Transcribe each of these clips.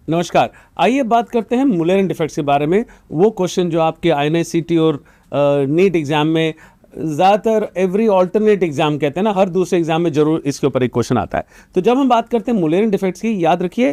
नमस्कार। आइए बात करते हैं मुलेरन डिफेक्ट्स के बारे में। वो क्वेश्चन जो आपके INICT और नीट एग्जाम में ज़्यादातर एवरी ऑल्टरनेट एग्जाम कहते हैं ना, हर दूसरे एग्जाम में जरूर इसके ऊपर एक क्वेश्चन आता है। तो जब हम बात करते हैं मुलेरन डिफेक्ट्स की, याद रखिए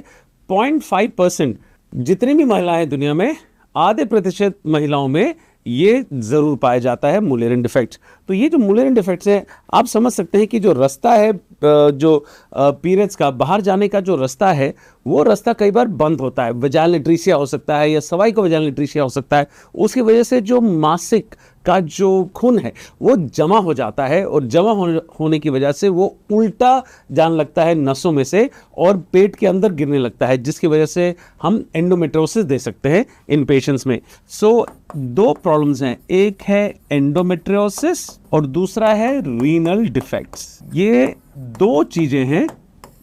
0.5% जितनी भी महिलाएं दुनिया में, आधे प्रतिशत महिलाओं में ये जरूर पाया जाता है मुलेरन डिफेक्ट्स। तो ये जो मुलेरन डिफेक्ट्स है, आप समझ सकते हैं कि जो रास्ता है जो पीरियड्स का बाहर जाने का जो रास्ता है, वो रास्ता कई बार बंद होता है। वजाइनल एट्रीसिया हो सकता है या सर्वाइकल वजाइनल एट्रीसिया हो सकता है। उसकी वजह से जो मासिक का जो खून है वो जमा हो जाता है और जमा होने की वजह से वो उल्टा जाने लगता है नसों में से और पेट के अंदर गिरने लगता है, जिसकी वजह से हम एंडोमेट्रियोसिस दे सकते हैं इन पेशेंट्स में। सो दो प्रॉब्लम्स हैं, एक है एंडोमेट्रियोसिस और दूसरा है रीनल डिफेक्ट्स। ये दो चीजें हैं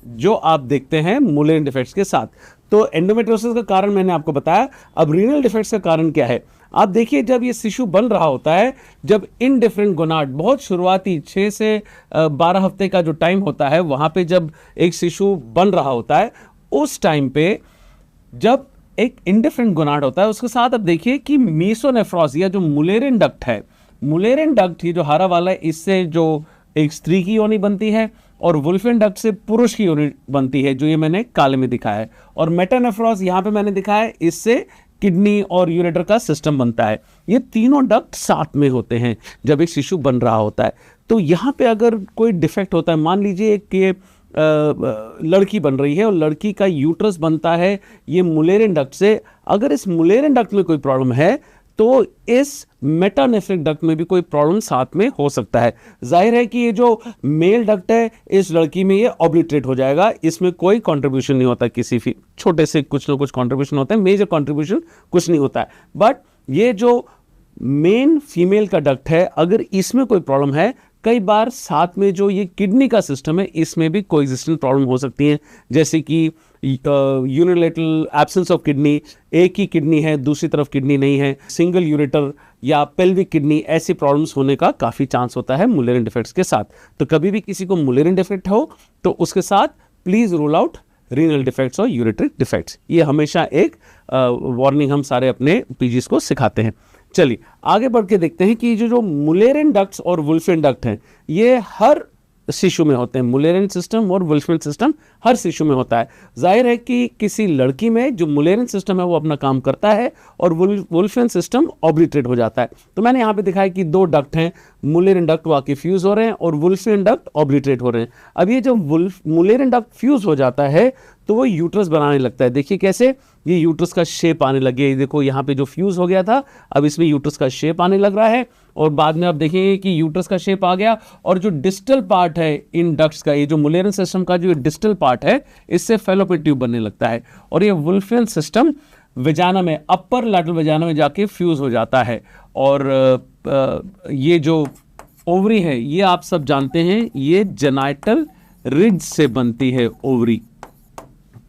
जो आप देखते हैं मुलेरन डिफेक्ट्स के साथ। तो एंडोमेट्रियोसिस का कारण मैंने आपको बताया। अब रीनल डिफेक्ट्स का कारण क्या है? आप देखिए, जब ये शिशु बन रहा होता है, जब इनडिफरेंट गोनाड बहुत शुरुआती 6 से 12 हफ्ते का जो टाइम होता है, वहां पे जब एक शिशु बन रहा होता है, उस टाइम पे जब एक इंडिफरेंट गोनाड होता है, उसके साथ आप देखिए कि मीसोनेफ्रॉस या जो मुलेरन डक्ट है, मुलेरन डक्ट ये जो हरा वाला है, इससे जो एक स्त्री की योनि बनती है और वुल्फियन डक्ट से पुरुष की योनि बनती है, जो ये मैंने काले में दिखाया है। और मेटानेफ्रॉस यहां पे मैंने दिखाया है, इससे किडनी और यूरेटर का सिस्टम बनता है। ये तीनों डक्ट साथ में होते हैं जब एक शिशु बन रहा होता है। तो यहां पे अगर कोई डिफेक्ट होता है, मान लीजिए कि लड़की बन रही है और लड़की का यूट्रस बनता है ये मुलेरन डक्ट से, अगर इस मुलेरन डक्ट में कोई प्रॉब्लम है तो इस मेटानेफ्रिक डक्ट में भी कोई प्रॉब्लम साथ में हो सकता है। जाहिर है कि ये जो मेल डक्ट है, इस लड़की में ये ऑब्लिटरेट हो जाएगा, इसमें कोई कंट्रीब्यूशन नहीं होता, किसी भी छोटे से कुछ ना कुछ कंट्रीब्यूशन होता है, मेजर कंट्रीब्यूशन कुछ नहीं होता है। बट ये जो मेन फीमेल का डक्ट है, अगर इसमें कोई प्रॉब्लम है, कई बार साथ में जो ये किडनी का सिस्टम है, इसमें भी कोएग्जिस्टेंट प्रॉब्लम हो सकती है, जैसे कि यूनिलेटरल एब्सेंस ऑफ किडनी, एक ही किडनी है दूसरी तरफ किडनी नहीं है, सिंगल यूरेटर या पेल्विक किडनी, ऐसी प्रॉब्लम्स होने का काफ़ी चांस होता है मुलेरन डिफेक्ट्स के साथ। तो कभी भी किसी को मुलेरन डिफेक्ट हो तो उसके साथ please rule out renal defects और यूरेट्रिक डिफेक्ट्स। ये हमेशा एक वार्निंग हम सारे अपने पीजीज को सिखाते हैं। चलिए आगे बढ़ के देखते हैं कि जो मुलेरन डक्ट्स और वुल्फियन डक्ट हैं, ये हर शिशु में होते हैं। मुलेरन सिस्टम और वुल्फियन सिस्टम हर शिशु में होता है। जाहिर है कि किसी लड़की में जो मुलेरन सिस्टम है वो अपना काम करता है और वुल्फियन सिस्टम ऑब्लिटरेट हो जाता है। तो मैंने यहाँ पे दिखाया कि दो डक्ट हैं, मुलेरन डक्ट वाकई फ्यूज हो रहे हैं और वुल्फियन डक्ट ऑब्लिटरेट हो रहे हैं। अब ये जब मुलेरन डक्ट फ्यूज हो जाता है तो वो यूट्रस बनाने लगता है। देखिए कैसे ये यूट्रस का शेप आने लगे, देखो यहाँ पे जो फ्यूज हो गया था, अब इसमें यूट्रस का शेप आने लग रहा है और बाद में आप देखेंगे कि यूट्रस का शेप आ गया और जो डिस्टल पार्ट है इन डक्ट्स का, ये जो मुलेरन सिस्टम का जो डिस्टल पार्ट है, इससे फेलोपियन ट्यूब बनने लगता है और ये वुल्फियन सिस्टम वजाना में, अपर लैटरल वजाना में जाके फ्यूज हो जाता है। और ये जो ओवरी है, ये आप सब जानते हैं, ये जेनाइटल रिज से बनती है ओवरी।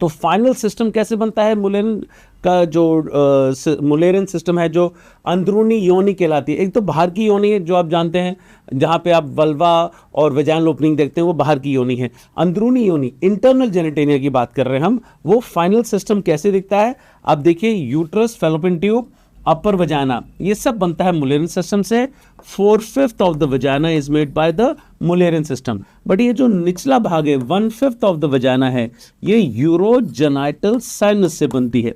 तो फाइनल सिस्टम कैसे बनता है मुलेरन का? जो मुलेरन सिस्टम है जो अंदरूनी योनि कहलाती है। एक तो बाहर की योनि है जो आप जानते हैं, जहाँ पे आप वल्वा और वेजाइनल ओपनिंग देखते हैं, वो बाहर की योनि है। अंदरूनी योनि, इंटरनल जेनिटेलिया की बात कर रहे हैं हम, वो फाइनल सिस्टम कैसे दिखता है? आप देखिए, uterus, fallopian tube, upper vagina, ये सब बनता है मुलेरन सिस्टम से। 4/5 of the vagina is made by the Mullerian system. But ये जो निचला भाग है, 1/5 ऑफ द वजाना है, ये यूरोजेनाइटल साइनस से बनती है।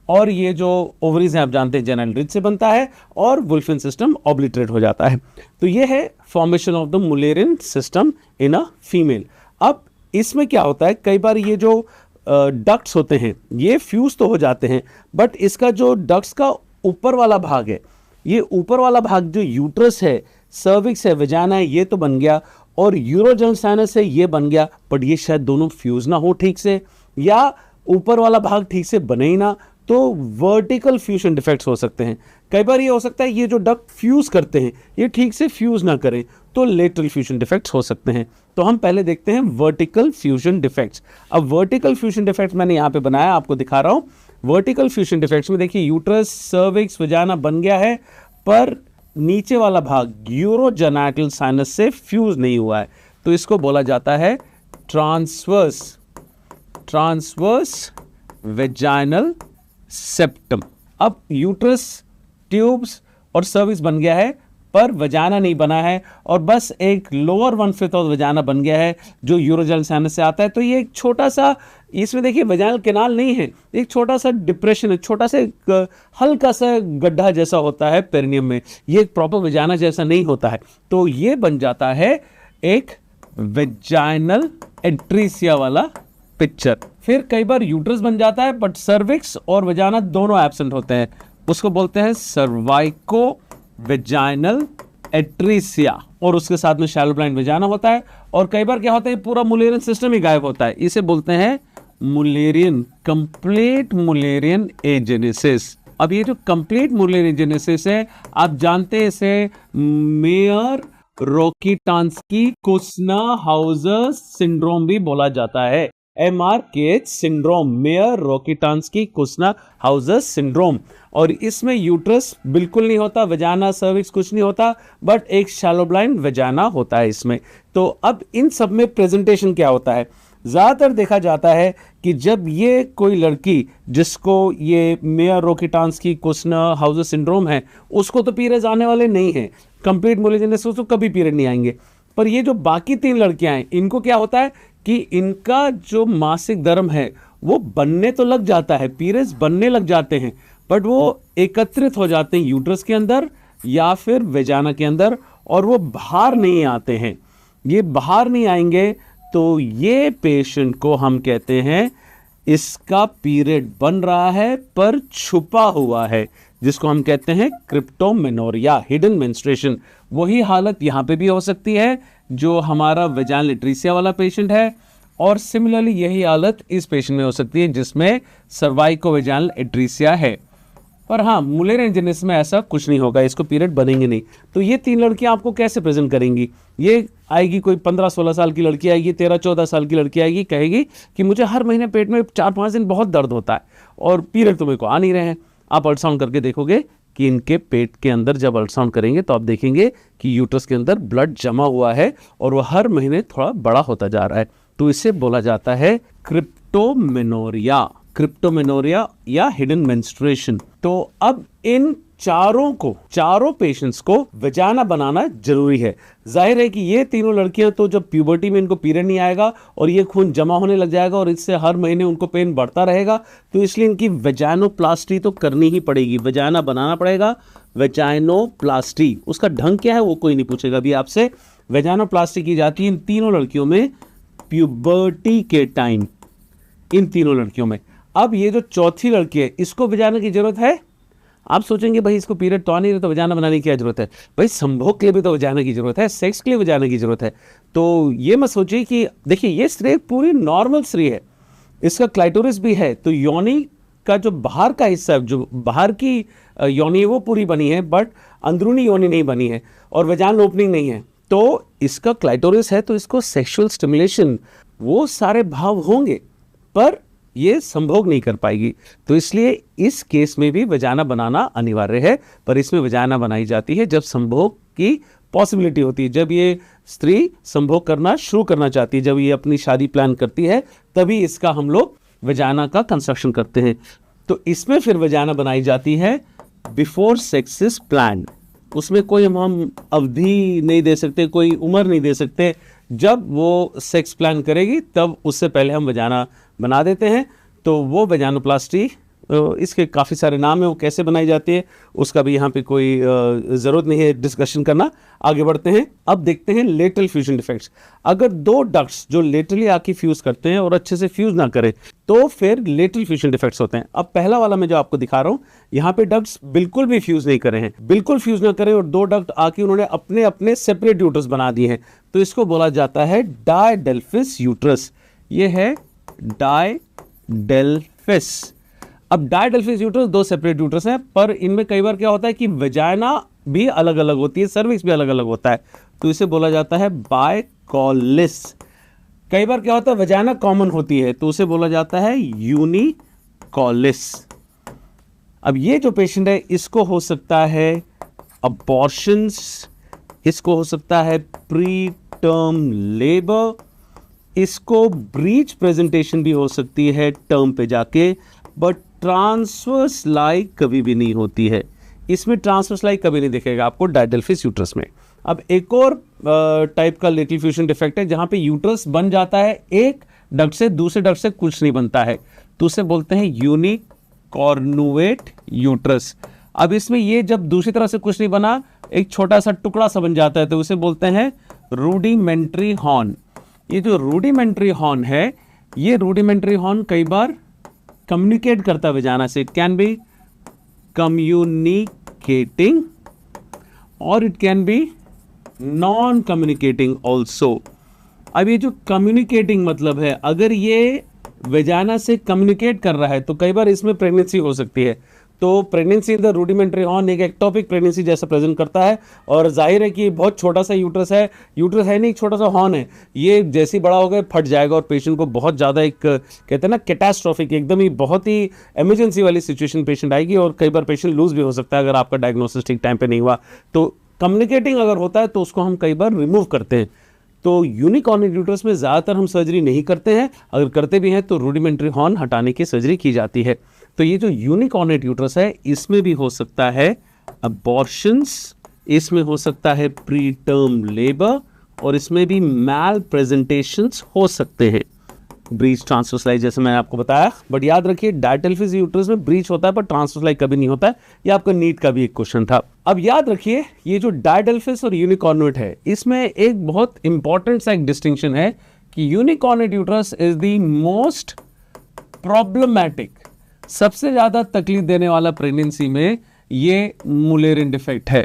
और ये जो ओवरीज हैं आप जानते हैं, जेनाइटल रिज से बनता है और वुल्फियन सिस्टम ऑब्लिटरेट हो जाता है। तो ये है formation of the Mullerian system in a female. अब इसमें क्या होता है, कई बार ये जो डक्ट्स होते हैं ये फ्यूज तो हो जाते हैं, बट इसका जो डक्ट्स का ऊपर वाला भाग है, ये ऊपर वाला भाग जो यूट्रस है, सर्विक्स है, वजाना है, ये तो बन गया और यूरोजेनल साइनस है, ये बन गया, बट ये शायद दोनों फ्यूज ना हो ठीक से, या ऊपर वाला भाग ठीक से बने ही ना, तो वर्टिकल फ्यूजन डिफेक्ट्स हो सकते हैं। कई बार ये हो सकता है ये जो डक्ट फ्यूज करते हैं ये ठीक से फ्यूज ना करें, तो लेटरल फ्यूजन डिफेक्ट्स हो सकते हैं। तो हम पहले देखते हैं वर्टिकल फ्यूजन डिफेक्ट्स। अब वर्टिकल फ्यूजन डिफेक्ट्स मैंने यहाँ पे बनाया, आपको दिखा रहा हूँ। वर्टिकल फ्यूजन डिफेक्ट्स में देखिए, यूट्रस, सर्विक्स, वजाना बन गया है, पर नीचे वाला भाग यूरोजेनाइटल साइनस से फ्यूज नहीं हुआ है, तो इसको बोला जाता है ट्रांसवर्स वेजाइनल सेप्टम। अब यूट्रस, ट्यूब्स और सर्विक्स बन गया है, पर वजाना नहीं बना है, और बस एक लोअर 1/5 ऑफ वजाना बन गया है जो यूरोजल साइनस से आता है। तो ये एक छोटा सा, इसमें देखिए वजाइनल कैनाल नहीं है, एक छोटा सा डिप्रेशन है, छोटा सा एक हल्का सा गड्ढा जैसा होता है पेरिनियम में, ये एक प्रॉपर वजाना जैसा नहीं होता है। तो ये बन जाता है एक वेजाइनल एट्रीसिया वाला पिक्चर। फिर कई बार यूट्रस बन जाता है बट सर्विक्स और वजाना दोनों एब्सेंट होते हैं, उसको बोलते हैं सर्वाइको वेजाइनल एट्रीसिया, और उसके साथ में शैलो ब्लाइंड वेजाना होता है। और कई बार क्या होता है, पूरा मुलेरियन सिस्टम ही गायब होता है, इसे बोलते हैं मुलेरियन, कंप्लीट मुलेरियन एजेनेसिस। अब ये जो कंप्लीट मुलेरियन एजेनेसिस है, आप जानते हैं इसे Mayer Rokitansky Kuster Hauser syndrome भी बोला जाता है, MRKH syndrome, Mayer Rokitansky Kuster Hauser syndrome. और इसमें यूट्रस बिल्कुल नहीं होता, वजाना सर्विक्स कुछ नहीं होता, बट एक शैलो ब्लाइंड वजाना होता है इसमें। तो अब इन सब में प्रेजेंटेशन क्या होता है, ज़्यादातर देखा जाता है कि जब ये कोई लड़की जिसको ये mayor Rokitansky Kuster Hauser syndrome है, उसको तो पीरियड्स आने वाले नहीं हैं, कंप्लीट मुलेरियन तो कभी पीरियड नहीं आएंगे। पर ये जो बाकी 3 लड़कियां हैं, इनको क्या होता है कि इनका जो मासिक धर्म है वो बनने तो लग जाता है, पीरियड्स बनने लग जाते हैं, बट वो एकत्रित हो जाते हैं यूट्रस के अंदर या फिर वेजाना के अंदर, और वो बाहर नहीं आते हैं। ये बाहर नहीं आएंगे तो ये पेशेंट को हम कहते हैं इसका पीरियड बन रहा है पर छुपा हुआ है, जिसको हम कहते हैं क्रिप्टोमेनोरिया, हिडन मेंस्ट्रुएशन। वही हालत यहाँ पे भी हो सकती है जो हमारा वेजाइनल एट्रीसिया वाला पेशेंट है, और सिमिलरली यही हालत इस पेशेंट में हो सकती है जिसमें सर्वाइको वेजाइनल एट्रीसिया है। पर हाँ, मुलेरियन एजेनेसिस में ऐसा कुछ नहीं होगा, इसको पीरियड बनेंगे नहीं। तो ये 3 लड़कियां आपको कैसे प्रेजेंट करेंगी, ये आएगी कोई 15-16 साल की लड़की आएगी, 13-14 साल की लड़की आएगी, कहेगी कि मुझे हर महीने पेट में 4-5 दिन बहुत दर्द होता है और पीरियड तो मेरे को आ नहीं रहे हैं। आप अल्ट्रासाउंड करके देखोगे कि इनके पेट के अंदर जब अल्ट्रासाउंड करेंगे तो आप देखेंगे कि यूट्रस के अंदर ब्लड जमा हुआ है और वो हर महीने थोड़ा बड़ा होता जा रहा है। तो इसे बोला जाता है क्रिप्टोमेनोरिया, क्रिप्टोमेनोरिया या हिडन मेंस्ट्रुएशन। तो अब इन चारों पेशेंट्स को वजाना बनाना जरूरी है। जाहिर है कि ये तीनों लड़कियां तो जब प्यूबर्टी में इनको पीरियड नहीं आएगा और ये खून जमा होने लग जाएगा और इससे हर महीने उनको पेन बढ़ता रहेगा, तो इसलिए इनकी वेजाइनोप्लास्टी तो करनी ही पड़ेगी, वजाना बनाना पड़ेगा। वेजाइनोप्लास्टी, उसका ढंग क्या है वो कोई नहीं पूछेगा अभी आपसे। वेजाइनोप्लास्टी की जाती है इन तीनों लड़कियों में प्यूबर्टी के टाइम, इन तीनों लड़कियों में। अब ये जो चौथी लड़की है, इसको वजाना की जरूरत है। आप सोचेंगे भाई इसको पीरियड तो आ नहीं रहा, तो वजाना बनाने की क्या जरूरत है। भाई संभोग के लिए भी तो वजाना की जरूरत है, सेक्स के लिए वजाना की जरूरत है। तो ये मत सोचिए कि देखिए ये स्त्री पूरी नॉर्मल स्त्री है, इसका क्लाइटोरिस भी है, तो योनि का जो बाहर का हिस्सा है, जो बाहर की योनि है वो पूरी बनी है, बट अंदरूनी योनि नहीं बनी है और वजाइनल ओपनिंग नहीं है। तो इसका क्लाइटोरिस है, तो इसको सेक्सुअल स्टिमुलेशन वो सारे भाव होंगे, पर ये संभोग नहीं कर पाएगी। तो इसलिए इस केस में भी वजाना बनाना अनिवार्य है, पर इसमें वजाना बनाई जाती है जब संभोग की पॉसिबिलिटी होती है, जब ये स्त्री संभोग करना शुरू करना चाहती है, जब ये अपनी शादी प्लान करती है, तभी इसका हम लोग वजाना का कंस्ट्रक्शन करते हैं। तो इसमें फिर वजाना बनाई जाती है बिफोर सेक्स इज प्लान। उसमें कोई हम अवधि नहीं दे सकते, कोई उम्र नहीं दे सकते, जब वो सेक्स प्लान करेगी तब उससे पहले हम वजाना बना देते हैं। तो वो वजानोप्लास्टी, इसके काफ़ी सारे नाम है, वो कैसे बनाई जाती है उसका भी यहाँ पे कोई ज़रूरत नहीं है डिस्कशन करना। आगे बढ़ते हैं, अब देखते हैं लेटरल फ्यूजन डिफेक्ट्स। अगर 2 डक्ट्स जो लेटरली आके फ्यूज़ करते हैं और अच्छे से फ्यूज़ ना करें तो फिर लेटरल फ्यूजन डिफेक्ट्स होते हैं। अब पहला वाला मैं जो आपको दिखा रहा हूँ, यहाँ पे डक्ट्स बिल्कुल भी फ्यूज़ नहीं करे हैं, बिल्कुल फ्यूज़ ना करें, और 2 डक्ट आके उन्होंने अपने अपने सेपरेट यूट्रस बना दिए हैं, तो इसको बोला जाता है डायडेल्फिस यूट्रस। ये है डायडेल्फिस। अब डायडेल्फिस यूट्रस 2 सेपरेट यूट्रस हैं, पर इनमें कई बार क्या होता है कि वजाइना भी अलग अलग होती है, सर्विक्स भी अलग अलग होता है, तो इसे बोला जाता है बायकॉलिस। कई बार क्या होता है वजाइना कॉमन होती है, तो उसे बोला जाता है यूनिकॉलिस। अब ये जो पेशेंट है इसको हो सकता है अबॉर्शंस, इसको हो सकता है प्री टर्म लेबर, इसको ब्रीच प्रेजेंटेशन भी हो सकती है टर्म पे जाके। बट ट्रांसवर्स लाई कभी भी नहीं होती है। इसमें ट्रांसवर्स लाई कभी नहीं दिखेगा आपको डायडेल्फिस यूट्रस में। अब एक और टाइप का लेटरल फ्यूजन डिफेक्ट है जहाँ पे यूट्रस बन जाता है एक डक्ट से, दूसरे डक्ट से कुछ नहीं बनता है, तो उसे बोलते हैं यूनिकॉर्नुएट यूट्रस। अब इसमें ये जब दूसरी तरफ से कुछ नहीं बना, एक छोटा सा टुकड़ा सा बन जाता है, तो उसे बोलते हैं रूडिमेंट्री हॉर्न। ये जो रूडिमेंट्री हॉर्न है, ये रूडिमेंट्री हॉर्न कई बार कम्युनिकेट करता है वजाना से। इट कैन बी कम्युनिकेटिंग और it can be non communicating also. अब ये जो कम्युनिकेटिंग मतलब है, अगर ये वजाना से कम्युनिकेट कर रहा है तो कई बार इसमें प्रेगनेंसी हो सकती है। तो pregnancy in the rudimentary horn एक एक्टोपिक प्रेगनेंसी जैसा प्रेजेंट करता है, और जाहिर है कि बहुत छोटा सा यूट्रस है, यूट्रस है नहीं, एक छोटा सा हॉर्न है, ये जैसे ही बड़ा होगा फट जाएगा और पेशेंट को बहुत ज़्यादा एक कहते हैं ना कैटास्ट्रॉफिक, एकदम ही बहुत ही इमरजेंसी वाली सिचुएशन पेशेंट आएगी, और कई बार पेशेंट लूज भी हो सकता है अगर आपका डायग्नोसिस ठीक टाइम पे नहीं हुआ। तो कम्युनिकेटिंग अगर होता है तो उसको हम कई बार रिमूव करते हैं। तो यूनिकॉर्नेट यूट्रस में ज़्यादातर हम सर्जरी नहीं करते हैं, अगर करते भी हैं तो रूडिमेंट्री हॉर्न हटाने की सर्जरी की जाती है। तो ये जो यूनिकॉर्नेट यूट्रस है, इसमें भी हो सकता है अबॉर्शंस, इसमें हो सकता है प्री टर्म लेबर, और इसमें भी मैल प्रेजेंटेशंस हो सकते हैं। ब्रीच ट्रांसवर्स लाई जैसे मैंने आपको बताया, बट याद रखिए डायडेल्फिस यूट्रस में ब्रीच होता है पर ट्रांसवर्स लाई कभी नहीं होता है। ये आपका नीट का भी एक क्वेश्चन था। अब याद रखिए ये जो डायडेल्फिस और यूनिकॉर्नेट है, इसमें एक बहुत इंपॉर्टेंट सा एक डिस्टिंक्शन है कि unicornuate uterus is the most problematic, सबसे ज्यादा तकलीफ देने वाला प्रेगनेंसी में ये मुलेरियन डिफेक्ट है।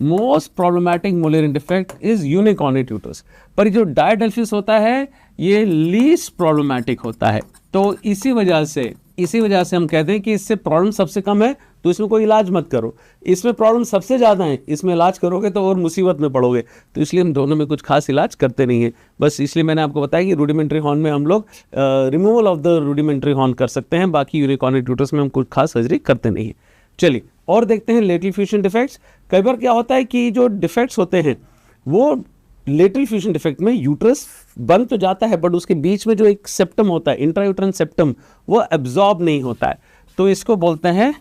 Most problematic Mullerian defect is unicornuate uterus, पर जो डायडेल्फिस होता है ये लीस्ट प्रॉब्लमैटिक होता है। तो इसी वजह से हम कहते हैं कि इससे प्रॉब्लम सबसे कम है तो इसमें कोई इलाज मत करो, इसमें प्रॉब्लम सबसे ज़्यादा है, इसमें इलाज करोगे तो और मुसीबत में पड़ोगे। तो इसलिए हम दोनों में कुछ खास इलाज करते नहीं हैं। बस इसलिए मैंने आपको बताया कि रूडिमेंट्री हॉर्न में हम लोग removal of the rudimentary horn कर सकते हैं, बाकी यूनिकॉर्नेट यूट्रस में हम कुछ खास सर्जरी करते नहीं हैं। चलिए और देखते हैं लेटरल फ्यूजन डिफेक्ट्स। कई बार क्या होता है कि जो डिफेक्ट्स होते हैं वो लेटरल फ्यूजन डिफेक्ट में यूट्रस बन तो जाता है, बट उसके बीच में जो एक सेप्टम होता है, इंट्रायूट्रन सेप्टम, वो एब्जॉर्ब नहीं होता है, तो इसको बोलते हैं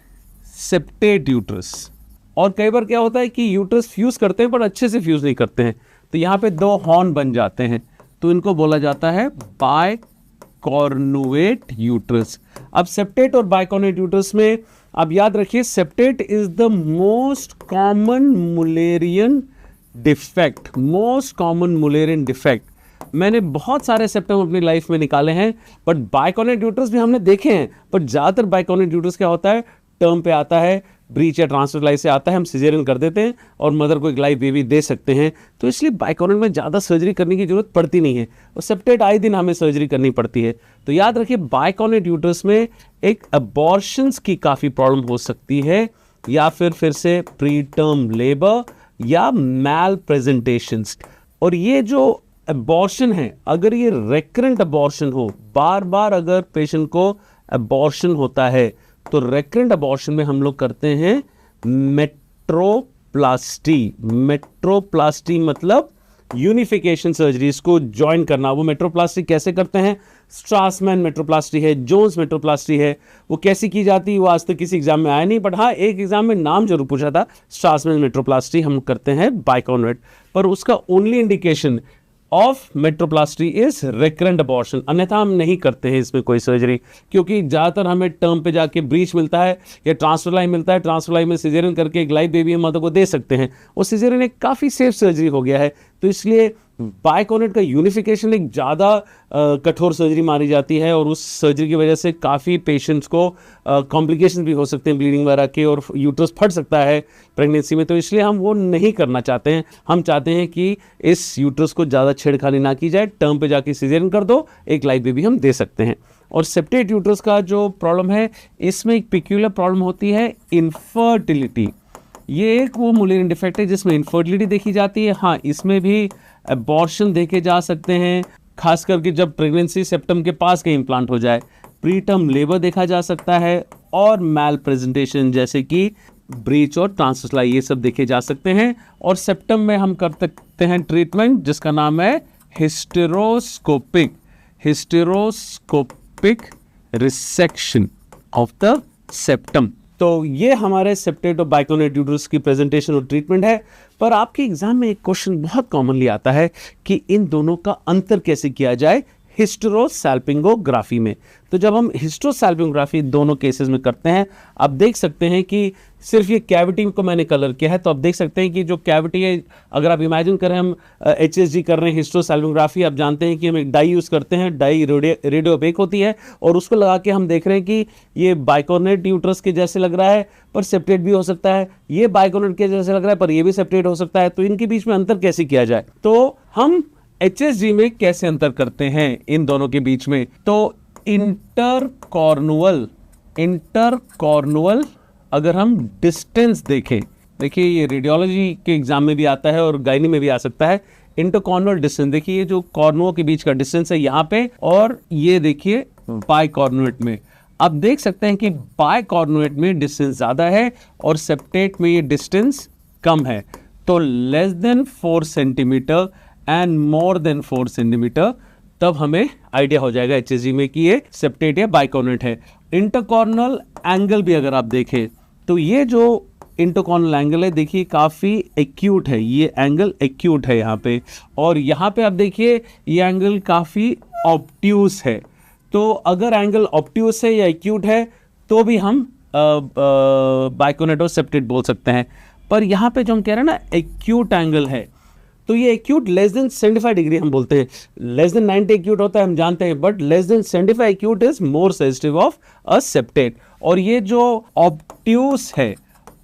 सेप्टेट यूट्रस। और कई बार क्या होता है कि यूट्रस फ्यूज करते हैं पर अच्छे से फ्यूज नहीं करते हैं, तो यहाँ पे दो हॉर्न बन जाते हैं, तो इनको बोला जाता है बाइकॉर्नुएट यूट्रस। अब सेप्टेट और बाइकॉर्नुएट यूट्रस में आप याद रखिए, septate is the most common Mullerian defect, most common Mullerian defect. मैंने बहुत सारे सेप्टम अपनी लाइफ में निकाले हैं, बट बाइकॉर्नुएट यूट्रस भी हमने देखे हैं, पर ज़्यादातर बाइकॉर्नुएट यूट्रस क्या होता है, टर्म पे आता है, ब्रीच या ट्रांसवर्स लाई से आता है, हम सिजेरियन कर देते हैं और मदर को एक लाइव बेबी दे सकते हैं। तो इसलिए बाइकॉर्नुएट में ज़्यादा सर्जरी करने की जरूरत पड़ती नहीं है, और सेप्टेट आए दिन हमें सर्जरी करनी पड़ती है। तो याद रखिए बाइकॉर्नुएट यूट्रस में एक अबॉर्शंस की काफ़ी प्रॉब्लम हो सकती है, या फिर से प्री टर्म लेबर या मैल प्रेजेंटेशंस। और ये जो अबॉर्शन है, अगर ये रेकरेंट अबॉर्शन हो, बार बार अगर पेशेंट को अबॉर्शन होता है, तो रेकरेंट अबॉर्शन में हम लोग करते हैं मेट्रोप्लास्टी। मेट्रोप्लास्टी मतलब यूनिफिकेशन सर्जरी, इसको ज्वाइन करना। वो मेट्रोप्लास्टी कैसे करते हैं, स्ट्रासमैन मेट्रोप्लास्टी है, जोन्स मेट्रोप्लास्टी है, वो कैसी की जाती है वो आज तक किसी एग्जाम में आया नहीं, बट हाँ एक एग्जाम में नाम जरूर पूछा था, स्ट्रासमैन मेट्रोप्लास्टी हम करते हैं बाइकॉर्नुएट, पर उसका only indication of metroplasty is recurrent abortion, अन्यथा हम नहीं करते हैं इसमें कोई सर्जरी, क्योंकि ज़्यादातर हमें टर्म पे जाके ब्रीच मिलता है या ट्रांसफर लाइन मिलता है, ट्रांसफर लाइन में सिजेरियन करके एक लाइव बेबी हम मदर को दे सकते हैं, और सिजेरियन एक काफ़ी सेफ सर्जरी हो गया है। तो इसलिए बाइकॉर्नुएट का यूनिफिकेशन एक ज़्यादा कठोर सर्जरी मानी जाती है, और उस सर्जरी की वजह से काफ़ी पेशेंट्स को कॉम्प्लिकेशन भी हो सकते हैं ब्लीडिंग वगैरह के, और यूट्रस फट सकता है प्रेगनेंसी में। तो इसलिए हम वो नहीं करना चाहते हैं। हम चाहते हैं कि इस यूट्रस को ज़्यादा छेड़खानी ना की जाए, टर्म पे जाके सिजेरियन कर दो, एक लाइव बेबी हम दे सकते हैं। और सेप्टेट यूट्रस का जो प्रॉब्लम है, इसमें एक पिक्यूलर प्रॉब्लम होती है इनफर्टिलिटी। ये एक वो मुलेरियन डिफेक्ट है जिसमें इनफर्टिलिटी देखी जाती है। हाँ, इसमें भी अबॉर्शन देखे जा सकते हैं, खास करके जब प्रेगनेंसी सेप्टम के पास कहीं इम्प्लांट हो जाए। प्री टर्म लेबर देखा जा सकता है, और मैल प्रेजेंटेशन जैसे कि ब्रीच और ट्रांसवर्स लाई, ये सब देखे जा सकते हैं। और सेप्टम में हम कर सकते हैं ट्रीटमेंट जिसका नाम है hysteroscopic resection. Of the septum. तो ये हमारे सेप्टेट और बाइकोनेट यूट्रस की प्रेजेंटेशन और ट्रीटमेंट है। पर आपके एग्जाम में एक क्वेश्चन बहुत कॉमनली आता है कि इन दोनों का अंतर कैसे किया जाए हिस्टेरोसैल्पिंगोग्राफी में। तो जब हम हिस्टेरोसैल्पिंगोग्राफी दोनों केसेस में करते हैं, आप देख सकते हैं कि सिर्फ ये कैविटी को मैंने कलर किया है, तो आप देख सकते हैं कि जो कैविटी है, अगर आप इमेजिन करें हम HSG कर रहे हैं हिस्टेरोसैल्पिंगोग्राफी, आप जानते हैं कि हम एक डाई यूज़ करते हैं, डाई रेडियो ओपेक होती है, और उसको लगा के हम देख रहे हैं कि ये बाइकोनेट यूट्रस के जैसे लग रहा है पर सेप्टेट भी हो सकता है, ये बाइकोनेट के जैसे लग रहा है पर ये भी सेप्टेट हो सकता है। तो इनके बीच में अंतर कैसे किया जाए, तो हम HSG में कैसे अंतर करते हैं इन दोनों के बीच में। तो इंटरकॉर्नुअल अगर हम डिस्टेंस देखें, देखिए ये रेडियोलॉजी के एग्जाम में भी आता है और गायनी में भी आ सकता है। इंटरकॉर्नुअल डिस्टेंस, देखिए ये जो कॉर्नुओं के बीच का डिस्टेंस है यहाँ पे, और ये देखिए बाइकॉर्नुएट में आप देख सकते हैं कि बाइकॉर्नुएट में डिस्टेंस ज़्यादा है और सेप्टेट में ये डिस्टेंस कम है। तो less than 4 centimetre and more than 4 centimetre, तब हमें आइडिया हो जाएगा HSG में कि ये सेप्टेट या बाइकोनेट है। इंटरकॉर्नल एंगल भी अगर आप देखें तो ये जो इंटरकॉर्नल एंगल है, देखिए काफ़ी एक्यूट है, ये एंगल एक्यूट है यहाँ पे, और यहाँ पे आप देखिए ये एंगल काफ़ी ऑब्ट्यूस है। तो अगर एंगल ऑब्ट्यूस है या एक्यूट है तो भी हम बाइकोनेट और सेप्टेट बोल सकते हैं। पर यहाँ पे जो हम कह रहे हैं ना एक्यूट एंगल है, तो ये एक्यूट लेस देन 75 डिग्री हम बोलते हैं। लेस देन 90 एक्यूट होता है हम जानते हैं, but less than 75 acute is more suggestive of a septate. और ये जो ऑब्ट्यूस है,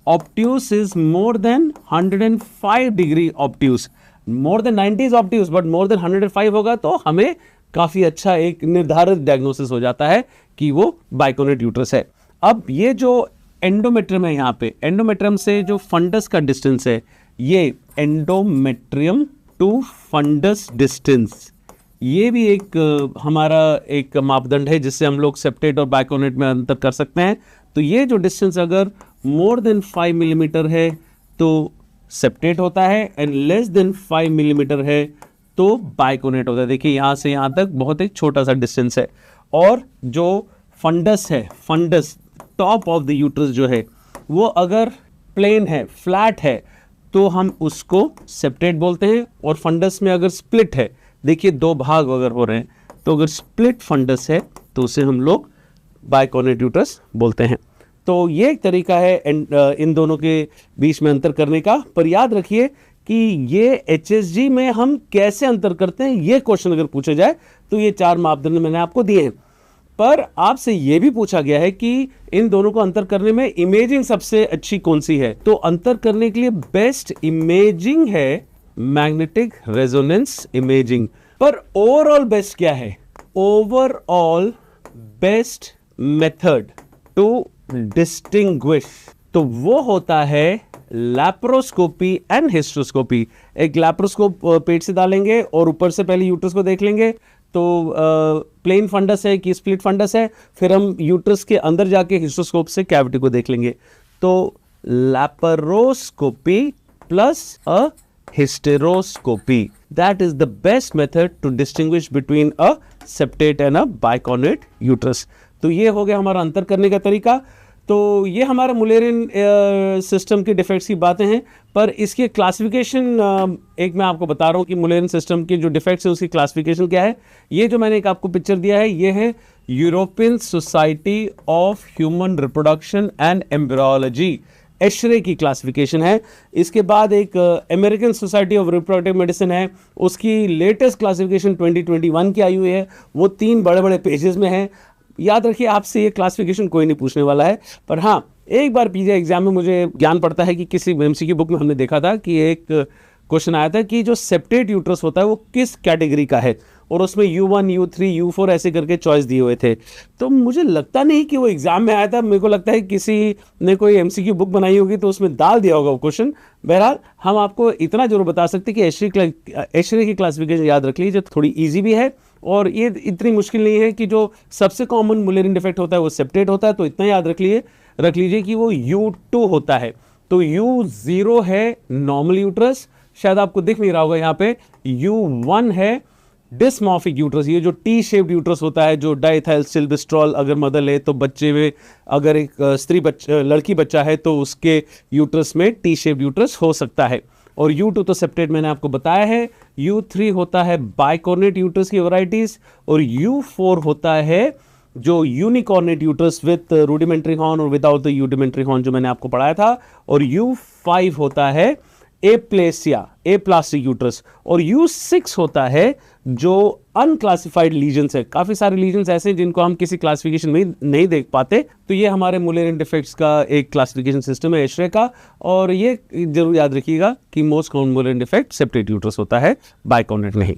obtuse is more than 105 degree obtuse. More than 90 is obtuse, but more than 105 होगा तो हमें काफ़ी अच्छा एक निर्धारित डायग्नोसिस हो जाता है कि वो बाइकोनेट यूट्रस है। अब ये जो एंडोमेट्रियम है, यहाँ पे एंडोमेट्रियम से जो फंडस का डिस्टेंस है, ये एंडोमेट्रियम टू फंडस डिस्टेंस, ये भी एक हमारा एक मापदंड है जिससे हम लोग सेप्टेट और बाइकोनेट में अंतर कर सकते हैं। तो ये जो डिस्टेंस अगर मोर देन 5 मिलीमीटर है तो सेप्टेट होता है, एंड लेस देन 5 मिलीमीटर है तो बाइकोनेट होता है। देखिए यहाँ से यहाँ तक बहुत एक छोटा सा डिस्टेंस है। और जो फंडस है, fundus top of the uterus जो है, वो अगर प्लेन है, फ्लैट है, तो हम उसको सेप्टेट बोलते हैं। और फंडस में अगर स्प्लिट है, देखिए 2 भाग अगर हो रहे हैं, तो अगर स्प्लिट फंडस है तो उसे हम लोग बाइकोनेट यूट्रस बोलते हैं। तो ये एक तरीका है इन दोनों के बीच में अंतर करने का। पर याद रखिए कि ये HSG में हम कैसे अंतर करते हैं, ये क्वेश्चन अगर पूछा जाए तो ये 4 मापदंड मैंने आपको दिए हैं। पर आपसे ये भी पूछा गया है कि इन दोनों को अंतर करने में इमेजिंग सबसे अच्छी कौन सी है, तो अंतर करने के लिए बेस्ट इमेजिंग है मैग्नेटिक रेजोनेंस इमेजिंग। पर ओवरऑल बेस्ट क्या है? Overall best method to distinguish, तो वो होता है लैप्रोस्कोपी एंड हिस्ट्रोस्कोपी। एक लैप्रोस्कोप पेट से डालेंगे और ऊपर से पहले यूट्रस को देख लेंगे, तो प्लेन फंडस है कि स्प्लिट फंडस है, फिर हम यूट्रस के अंदर जाके हिस्ट्रोस्कोप से कैविटी को देख लेंगे। तो laparoscopy plus a hysteroscopy, that is the best method to distinguish between a septate and a bicornuate uterus. तो ये हो गया हमारा अंतर करने का तरीका। तो ये हमारा मुलेरियन सिस्टम के डिफेक्ट्स की बातें हैं। पर इसकी क्लासिफिकेशन एक मैं आपको बता रहा हूँ कि मुलेरियन सिस्टम के जो डिफेक्ट्स हैं उसकी क्लासिफिकेशन क्या है। ये जो मैंने एक आपको पिक्चर दिया है, ये है European Society of Human Reproduction and Embryology, ESHRE की क्लासिफिकेशन है। इसके बाद एक American Society of Reproductive Medicine है, उसकी लेटेस्ट क्लासिफिकेशन 2021 की आई हुई है। वो 3 बड़े बड़े पेजेस में है। याद रखिए आपसे ये क्लासिफिकेशन कोई नहीं पूछने वाला है, पर हाँ एक बार पीजे एग्जाम में मुझे ज्ञान पड़ता है कि किसी MCQ बुक में हमने देखा था कि एक क्वेश्चन आया था कि जो सेप्टेट यूट्रस होता है वो किस कैटेगरी का है, और उसमें U1, U3, U4 ऐसे करके चॉइस दिए हुए थे। तो मुझे लगता नहीं कि वो एग्जाम में आया था, मेरे को लगता है किसी ने कोई MCQ बुक बनाई होगी तो उसमें डाल दिया होगा वो क्वेश्चन। बहरहाल हम आपको इतना जरूर बता सकते कि एशरे की क्लासिफिकेशन याद रख लीजिए, थोड़ी ईजी भी है और ये इतनी मुश्किल नहीं है कि जो सबसे कॉमन मुलेरियन डिफेक्ट होता है वो सेप्टेट होता है। तो इतना याद रख लीजिए कि वो U2 होता है। तो U0 है नॉर्मल यूट्रस, शायद आपको दिख नहीं रहा होगा यहाँ पे। U1 है डिस्मॉर्फिक यूट्रस, ये जो टी शेप्ड यूट्रस होता है, जो डाइथाइलसिल्वेस्ट्रॉल अगर मदर ले तो बच्चे में, अगर एक लड़की बच्चा है तो उसके यूट्रस में टी शेप्ड यूट्रस हो सकता है। और U2 तो सेप्टेट मैंने आपको बताया है। U3 होता है बाइकॉर्नेट यूट्रस की वैरायटीज, और U4 होता है जो यूनिकॉर्नेट यूट्रस विद रूडिमेंट्री हॉर्न और विदाउट द यूडिमेंट्री हॉर्न, जो मैंने आपको पढ़ाया था। और U5 होता है एप्लेसिया, एप्लास्टिक यूट्रस। और U6 होता है जो अनक्लासिफाइड लीजन्स है। काफी सारे लीजन्स ऐसे हैं जिनको हम किसी क्लासिफिकेशन में नहीं देख पाते। तो ये हमारे मुलेरियन डिफेक्ट्स का एक क्लासिफिकेशन सिस्टम है एशरे का। और ये जरूर याद रखिएगा कि most common Mullerian defect septate uterus होता है, बाइकॉर्नेट नहीं।